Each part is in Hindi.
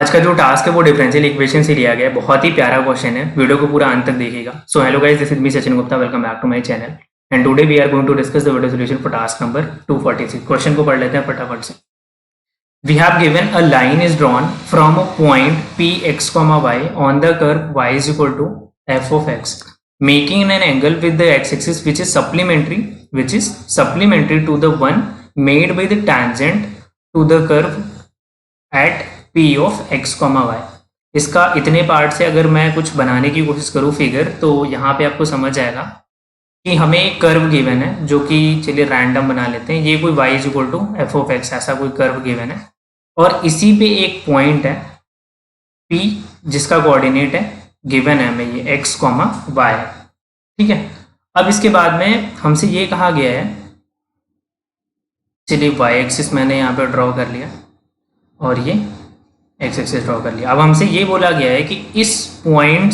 आज का जो टास्क है वो डिफरेंशियल इक्वेशन से लिया गया है। बहुत ही प्यारा क्वेश्चन है, वीडियो को पूरा अंत तक देखिएगा। So hello guys, this is me Sachin Gupta, welcome back to my channel and today we are going to discuss the video solution for task number 246। Question को पढ़ लेते हैं फटाफट से। We have given a line is drawn from a point P x comma y on the curve y is equal to f of x making an angle with the x axis which is supplementary to the one made by the tangent to the curve at P of x comma y. इसका इतने पार्ट से अगर मैं कुछ बनाने की कोशिश करूँ फिगर, तो यहाँ पे आपको समझ आएगा कि हमें एक कर्व गिवन है, जो कि चलिए रैंडम बना लेते हैं। ये कोई y is equal to f of x ऐसा कोई कर्व गिवन है और इसी पे एक पॉइंट है P जिसका कोऑर्डिनेट है गिवन है हमें ये x कॉमा वाई। ठीक है, अब इसके बाद में हमसे ये कहा गया है, चलिए y एक्सिस मैंने यहाँ पे ड्रॉ कर लिया और ये एक्स एक्सिस ड्रॉ कर लिया। अब हमसे ये बोला गया है कि इस पॉइंट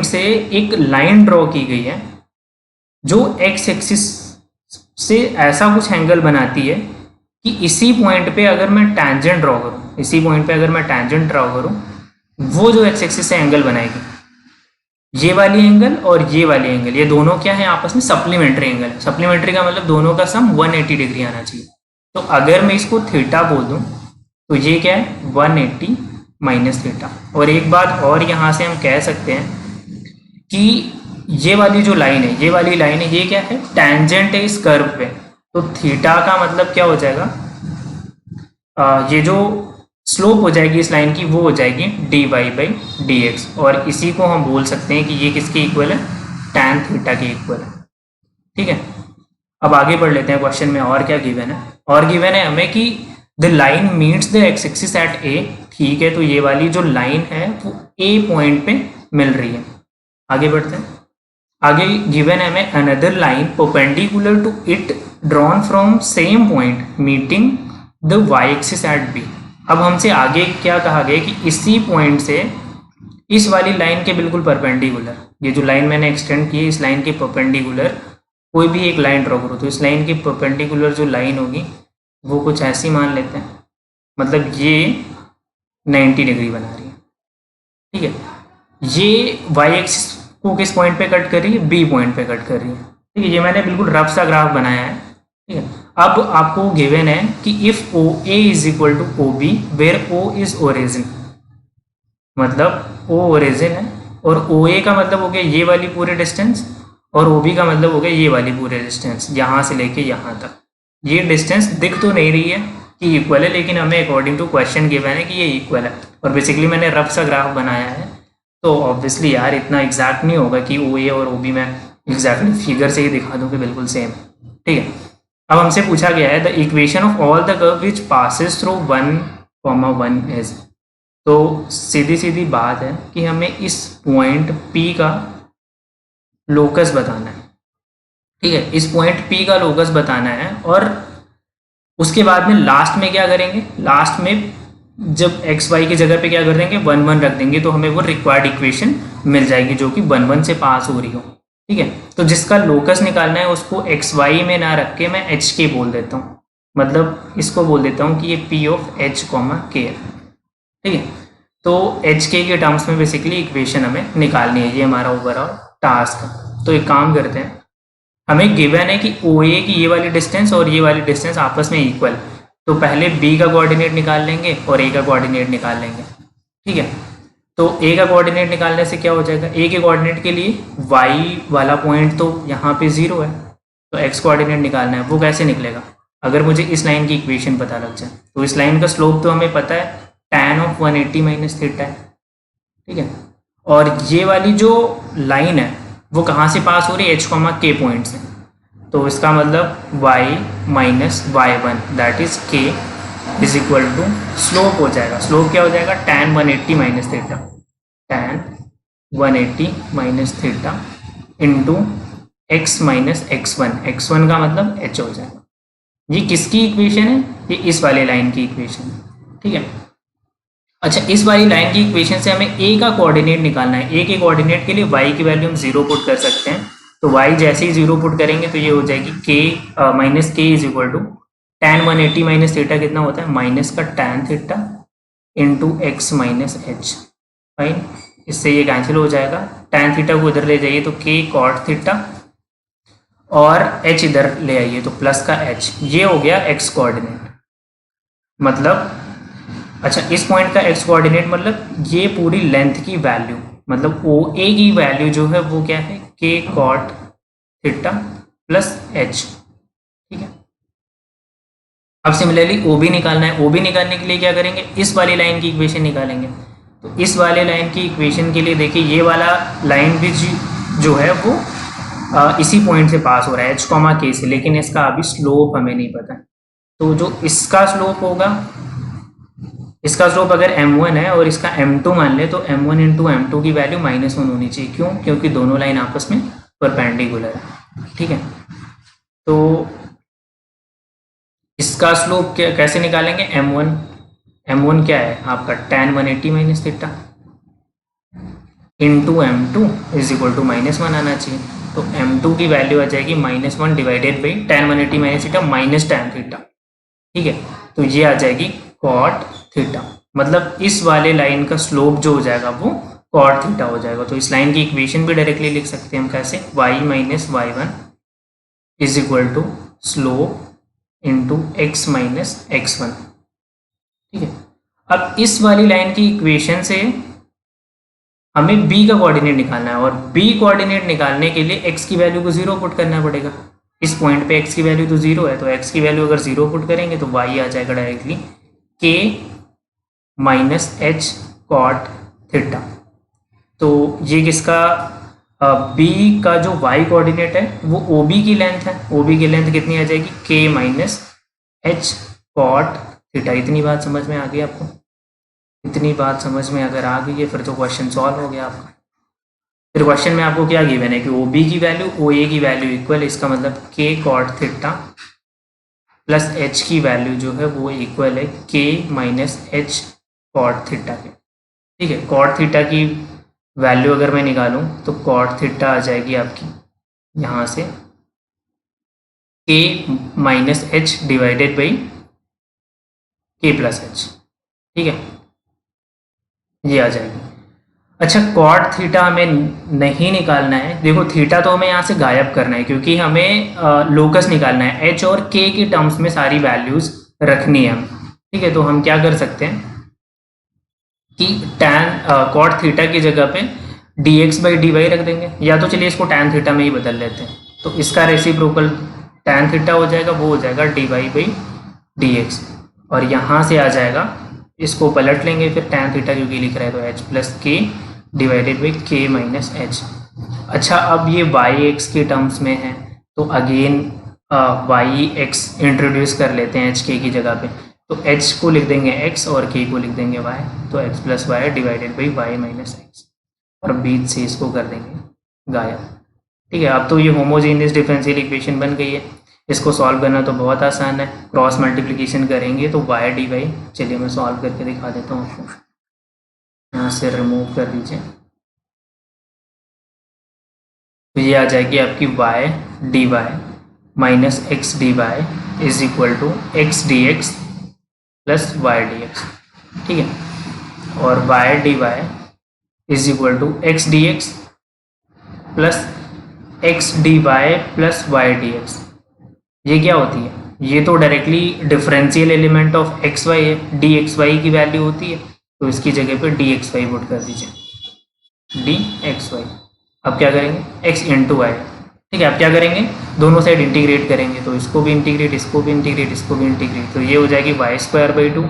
से एक लाइन ड्रॉ की गई है जो एक्स एक्सिस से ऐसा कुछ एंगल बनाती है कि इसी पॉइंट पे अगर मैं टैंजेंट ड्रॉ करूं, वो जो एक्स एक्सिस से एंगल बनाएगी, ये वाली एंगल और ये वाली एंगल, ये दोनों क्या है आपस में सप्लीमेंट्री एंगल। सप्लीमेंट्री का मतलब दोनों का सम 180 डिग्री आना चाहिए। तो अगर मैं इसको थीटा बोल दूं तो ये क्या है 180 माइनस थीटा। और एक बात और यहाँ से हम कह सकते हैं कि ये वाली जो लाइन है, ये क्या है, टैंजेंट है इस कर्व पे। तो थीटा का मतलब क्या हो जाएगा, ये जो स्लोप हो जाएगी इस लाइन की वो हो जाएगी dy बाई dx। और इसी को हम बोल सकते हैं कि ये किसके इक्वल है, टैन थीटा के इक्वल है। ठीक है, अब आगे बढ़ लेते हैं क्वेश्चन में। और क्या गिवन है, और गिवन है हमें कि the line meets the x axis at A. ठीक है, तो ये वाली जो लाइन है वो ए पॉइंट पे मिल रही है। आगे बढ़ते हैं। आगे गिवन है हमें another line perpendicular to it drawn from same point meeting the y axis at B. अब हमसे आगे क्या कहा गया कि इसी पॉइंट से इस वाली लाइन के बिल्कुल परपेंडिकुलर, ये जो लाइन मैंने एक्सटेंड की है, इस लाइन के परपेंडिकुलर कोई भी एक लाइन ड्रॉ करो। तो इस लाइन की परपेंडिकुलर जो लाइन होगी वो कुछ ऐसी मान लेते हैं, मतलब ये 90 डिग्री बना रही है। ठीक है, ये वाई एक्सिस को किस पॉइंट पे कट कर रही है, बी पॉइंट पे कट कर रही है। ठीक है, ये मैंने बिल्कुल रफ सा ग्राफ बनाया है। ठीक है, अब आपको गिवन है कि if O A is equal to O B where O is origin, मतलब ओ ओरिजिन है और ओ ए का मतलब हो गया ये वाली पूरी डिस्टेंस और ओ बी का मतलब हो गया ये वाली पूरी डिस्टेंस, यहाँ से लेके यहाँ तक। ये डिस्टेंस दिख तो नहीं रही है कि इक्वल है, लेकिन हमें अकॉर्डिंग टू क्वेश्चन गिवन है कि ये इक्वल है। और बेसिकली मैंने रफ सा ग्राफ बनाया है, तो ऑब्वियसली यार इतना एग्जैक्ट नहीं होगा कि ओ ए और ओ बी मैं एग्जैक्टली फिगर से ही दिखा दूँ कि बिल्कुल सेम। ठीक है, अब हमसे पूछा गया है the equation of all the curve which passes through 1, 1 is. तो सीधी सीधी बात है कि हमें इस पॉइंट P का लोकस बताना है। ठीक है, इस पॉइंट P का लोकस बताना है और उसके बाद में लास्ट में क्या करेंगे, लास्ट में जब एक्स वाई की जगह पे क्या कर देंगे 1, 1 रख देंगे, तो हमें वो रिक्वायर्ड इक्वेशन मिल जाएगी जो कि 1, 1 से पास हो रही हो। ठीक है, तो जिसका लोकस निकालना है उसको एक्स वाई में ना रख के मैं एच के बोल देता हूँ, मतलब इसको बोल देता हूँ कि ये पी ऑफ एच कॉमा के है। ठीक है, तो एच के टर्म्स में बेसिकली इक्वेशन हमें निकालनी है। ये हमारा ओवरऑल टास्क है। तो एक काम करते हैं, हमें गिवन है कि ओ ए की ये वाली डिस्टेंस और ये वाली डिस्टेंस आपस में इक्वल, तो पहले बी का कोऑर्डिनेट निकाल लेंगे और ए का कोऑर्डिनेट निकाल लेंगे। ठीक है, तो ए का कोऑर्डिनेट निकालने से क्या हो जाएगा, ए के कोऑर्डिनेट के लिए वाई वाला पॉइंट तो यहाँ पे 0 है, तो एक्स कोऑर्डिनेट निकालना है। वो कैसे निकलेगा, अगर मुझे इस लाइन की इक्वेशन पता लग जाए। तो इस लाइन का स्लोप तो हमें पता है tan ऑफ 180 माइनस थीटा है। ठीक है, और ये वाली जो लाइन है वो कहाँ से पास हो रही है, एच कॉमा के पॉइंट से। तो इसका मतलब y minus y1 that is k is equal to slope हो जाएगा। स्लोप क्या हो जाएगा, tan 180 minus theta, tan 180 minus theta into x minus x1। x1 का मतलब h हो जाएगा। ये किसकी इक्वेशन है, ये इस वाली लाइन की इक्वेशन है। ठीक है, अच्छा इस वाली लाइन की इक्वेशन से हमें a का कोऑर्डिनेट निकालना है। a के कोऑर्डिनेट के लिए y की वैल्यू हम 0 पुट कर सकते हैं। तो y जैसे ही 0 पुट करेंगे तो ये हो जाएगी k minus k is equal to tan 180 minus theta कितना होता है, माइनस का tan theta into x minus h. Fine, इससे ये कैंसिल हो जाएगा। tan थीटा को इधर ले जाइए तो k cot थीटा, और h इधर ले आइए तो प्लस का h। ये हो गया x कोऑर्डिनेट। मतलब अच्छा, इस पॉइंट का x कोऑर्डिनेट मतलब ये पूरी लेंथ की वैल्यू, मतलब ओ ए की वैल्यू जो है वो क्या है, k cot theta plus h। ठीक है, अब सिमिलरली ओ बी निकालना है। ओ बी निकालने के लिए क्या करेंगे, इस वाली लाइन की इक्वेशन निकालेंगे। तो इस वाले लाइन की इक्वेशन के लिए देखिए, ये वाला लाइन भी जो है वो इसी पॉइंट से पास हो रहा है, h कॉमा के से, लेकिन इसका अभी स्लोप हमें नहीं पता है। तो जो इसका स्लोप होगा, इसका स्लोप अगर m1 है और इसका m2 मान ले, तो m1 इंटू m2 की वैल्यू -1 होनी चाहिए। क्यों? क्योंकि दोनों लाइन आपस में परपेंडिकुलर है। ठीक है, तो इसका स्लोप कैसे निकालेंगे, m1 क्या है आपका tan 180 minus theta into m2 is equal to -1 आना चाहिए। तो m2 की वैल्यू आ जाएगी -1 divided by tan 180 minus theta minus tan theta. ठीक है, तो ये आ जाएगी cot थीटा। मतलब इस वाले लाइन का स्लोप जो हो जाएगा वो cot थीटा हो जाएगा। तो इस लाइन की इक्वेशन भी डायरेक्टली लिख सकते हैं हम कैसे, y minus y1 is equal to slope into x minus x1। ठीक है, अब इस वाली लाइन की इक्वेशन से हमें b का कोऑर्डिनेट निकालना है, और b कोऑर्डिनेट निकालने के लिए x की वैल्यू को 0 पुट करना पड़ेगा। इस पॉइंट पे x की वैल्यू तो 0 है, तो x की वैल्यू अगर 0 पुट करेंगे तो y आ जाएगा directly k minus h cot theta. तो ये किसका, b का जो y कोऑर्डिनेट है वो OB की लेंथ है। OB की लेंथ कितनी आ जाएगी, k minus h cot theta. इतनी बात समझ में आ गई आपको? इतनी बात समझ में अगर आ गई है फिर तो क्वेश्चन सॉल्व हो गया आपका। फिर क्वेश्चन में आपको क्या गिवन है कि OB की वैल्यू OA की वैल्यू इक्वल, इसका मतलब k cot theta plus h की वैल्यू जो है वो इक्वल है k minus h cot theta के। ठीक है, कॉट थीटा की वैल्यू अगर मैं निकालूं तो कॉट थीटा आ जाएगी आपकी यहाँ से k minus H divided by k plus H. ठीक है, ये आ जाएगी। अच्छा, कॉट थीटा हमें नहीं निकालना है। देखो, थीटा तो हमें यहाँ से गायब करना है क्योंकि हमें लोकस निकालना है। h और k के टर्म्स में सारी वैल्यूज रखनी है हम। ठीक है, तो हम क्या कर सकते हैं कि tan कॉट थीटा की जगह पे dx बाई dy रख देंगे, या तो चलिए इसको tan थीटा में ही बदल लेते हैं। तो इसका रेसिप्रोकल tan थीटा हो जाएगा, वो हो जाएगा dy बाई dx, और यहाँ से आ जाएगा, इसको पलट लेंगे फिर tan थीटा क्योंकि लिख रहा है तो h प्लस के डिवाइडेड बाई के माइनस एच। अच्छा, अब ये वाई एक्स के टर्म्स में है तो अगेन वाई एक्स इंट्रोड्यूस कर लेते हैं एच के की जगह पे। तो h को लिख देंगे x और k को लिख देंगे y, तो x plus y divided by y minus x, और बीच से इसको कर देंगे गायब। ठीक है, अब तो ये होमोजेनियस डिफरेंशियल इक्वेशन बन गई है। इसको सॉल्व करना तो बहुत आसान है, क्रॉस मल्टीप्लिकेशन करेंगे तो y डी वाई। चलिए मैं सॉल्व करके दिखा देता हूँ आपको। यहाँ से रिमूव कर दीजिए, तो ये आ जाएगी आपकी y d y minus x d y is equal to x d x plus y d x. ठीक है, और y d y is equal to x d x plus x d y plus y d x. ये क्या होती है, ये तो directly differential element of x y है, डी एक्स वाई की वैल्यू होती है, तो इसकी जगह पे डी एक्स वाई पुट कर दीजिए, डी एक्स वाई। अब क्या करेंगे, x इंटू वाई। ठीक है, अब क्या करेंगे, दोनों साइड इंटीग्रेट करेंगे, तो इसको भी इंटीग्रेट, इसको भी इंटीग्रेट, इसको भी इंटीग्रेट, तो ये हो जाएगी y square by two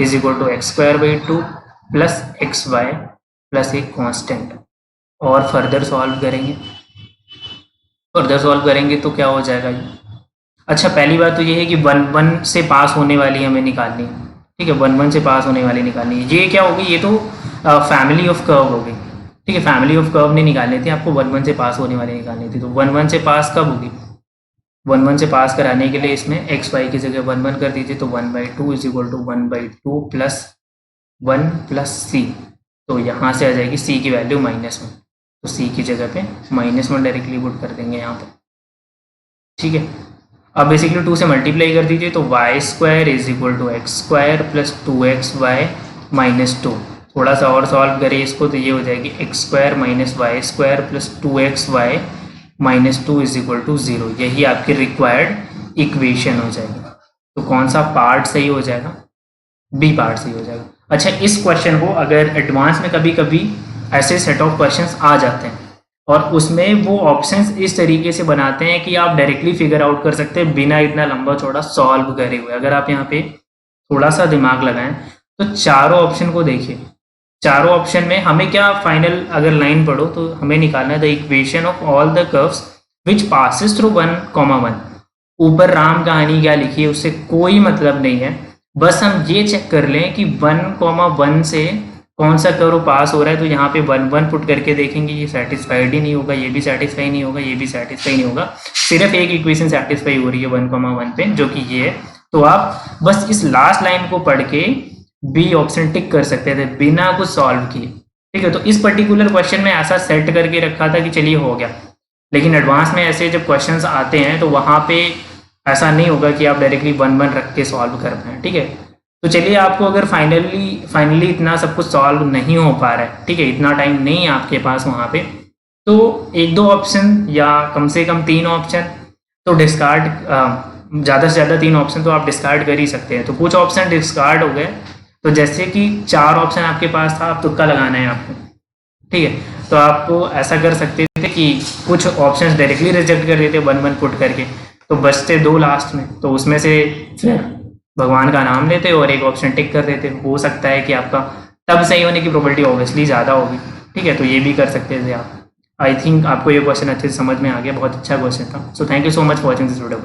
is equal to x square by two plus x y plus एक कॉन्स्टेंट। और फर्दर सॉल्व करेंगे, तो क्या हो जाएगा ये। अच्छा, पहली बात तो ये है कि 1 से पास होने वाली हमें निकालनी है। ठीक है, 1 से पास होने वाली निकालनी है। ये क्या होगी, ये तो फैमिली ऑफ कर्व हो गई। ठीक है, फैमिली ऑफ कर्व नहीं निकालनी थी आपको, 1 से पास होने वाली निकालनी थी। तो 1 से पास कब होगी, 1 से पास कराने के लिए इसमें एक्स वाई की जगह 1 कर दीजिए, तो 1/2 is equal to 1/2 plus 1 plus C. तो यहाँ से आ जाएगी सी की वैल्यू -1, तो सी की जगह पे -1 डायरेक्टली पुट कर देंगे यहाँ पर। ठीक है, अब बेसिकली 2 से मल्टीप्लाई कर दीजिए, तो y square is equal to x square plus 2xy -2। थोड़ा सा और सॉल्व करें इसको तो ये हो जाएगी x² - y² + 2xy - 2 = 0। यही आपकी रिक्वायर्ड इक्वेशन हो जाएगी। तो कौन सा पार्ट सही हो जाएगा? बी पार्ट सही हो जाएगा। अच्छा, इस क्वेश्चन को अगर एडवांस में कभी कभी ऐसे सेट ऑफ क्वेश्चंस आ जाते हैं और उसमें वो ऑप्शंस इस तरीके से बनाते हैं कि आप डायरेक्टली फिगर आउट कर सकते हैं बिना इतना लंबा चौड़ा सॉल्व करे हुए। अगर आप यहाँ पे थोड़ा सा दिमाग लगाएं तो चारों ऑप्शन को देखिए। चारों ऑप्शन में हमें क्या फाइनल अगर लाइन पढ़ो तो हमें निकालना है the equation of all the curves which passes through 1,1। ऊपर राम कहानी क्या लिखी है उससे कोई मतलब नहीं है, बस हम ये चेक कर लें कि 1,1 से कौन सा कर्व पास हो रहा है। तो यहाँ पे 1 पुट करके देखेंगे, ये सेटिस्फाइड ही नहीं होगा, ये भी सेटिस्फाई नहीं होगा, ये भी सेटिस्फाई नहीं होगा। सिर्फ एक इक्वेशन सेटिस्फाई हो रही है 1,1 पे, जो कि ये है। तो आप बस इस लास्ट लाइन को पढ़ के बी ऑप्शन टिक कर सकते थे बिना कुछ सॉल्व किए। ठीक है, तो इस पर्टिकुलर क्वेश्चन में ऐसा सेट करके रखा था कि चलिए हो गया। लेकिन एडवांस में ऐसे जब क्वेश्चंस आते हैं तो वहाँ पे ऐसा नहीं होगा कि आप डायरेक्टली 1 रख के सॉल्व कर पाएँ। ठीक है, तो चलिए आपको अगर फाइनली इतना सब कुछ सॉल्व नहीं हो पा रहा है, ठीक है, इतना टाइम नहीं है आपके पास वहाँ पे, तो 1-2 ऑप्शन या कम से कम 3 ऑप्शन तो डिस्कार्ड, ज़्यादा से ज़्यादा 3 ऑप्शन तो आप डिस्कार्ड कर ही सकते हैं। तो कुछ ऑप्शन डिस्कार्ड हो गए, तो जैसे कि 4 ऑप्शन आपके पास था, आप तुक्का लगाना है आपको। ठीक है, तो आपको ऐसा कर सकते थे कि कुछ ऑप्शन डायरेक्टली रिजेक्ट कर देते 1 पुट करके, तो बचते 2 लास्ट में, तो उसमें से फिर भगवान का नाम लेते और एक ऑप्शन टिक कर देते। हो सकता है कि आपका तब सही होने की प्रोबेबिलिटी ऑब्वियसली ज़्यादा होगी। ठीक है, तो ये भी कर सकते थे आप। आई थिंक आपको ये क्वेश्चन अच्छे से समझ में आ गया, बहुत अच्छा क्वेश्चन था। So thank you so much for watching this video.